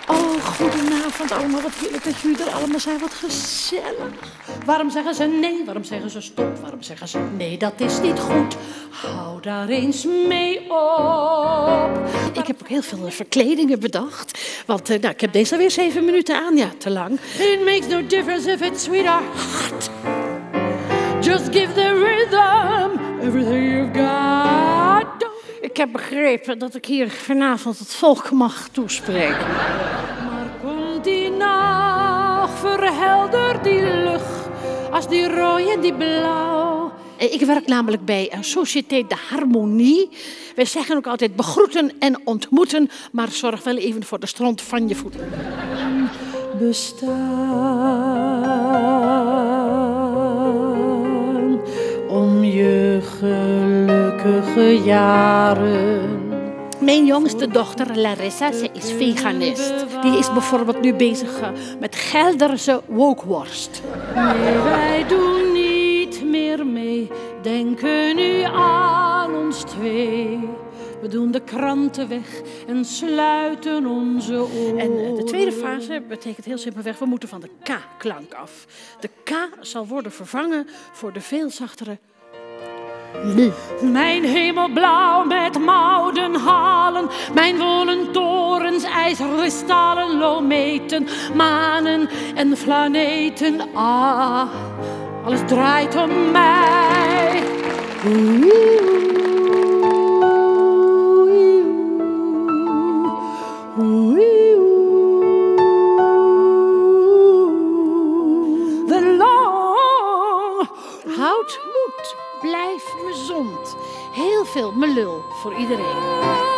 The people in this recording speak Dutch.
Oh, goedenavond allemaal. Wat heerlijk dat jullie er allemaal zijn. Wat gezellig. Waarom zeggen ze nee? Waarom zeggen ze stop? Waarom zeggen ze nee, dat is niet goed? Hou daar eens mee op. Ik heb ook heel veel verkledingen bedacht. Want ik heb deze alweer 7 minuten aan. Ja, te lang. It makes no difference if it's sweet or hot. Just give the rhythm everything you've got. Ik heb begrepen dat ik hier vanavond het volk mag toespreken. Maar komt die nacht, verhelder die lucht, als die rooi en die blauw. Ik werk namelijk bij Société de Harmonie. Wij zeggen ook altijd begroeten en ontmoeten, maar zorg wel even voor de stront van je voeten. Bestaan om je gelukkige jaren. Mijn jongste dochter Larissa, ze is veganist. Die is bijvoorbeeld nu bezig met Gelderse wookworst. Nee, wij doen niet meer mee, denken nu aan ons twee. We doen de kranten weg en sluiten onze oren. En de tweede fase betekent heel simpelweg, we moeten van de K-klank af. De K zal worden vervangen voor de veel zachtere L. Mijn hemelblauw met mouden halen, mijn wollen torens, ijzerkristalen, lometen, manen en planeten. Ah, alles draait om mij. Houd moed, blijf gezond. Heel veel melul voor iedereen.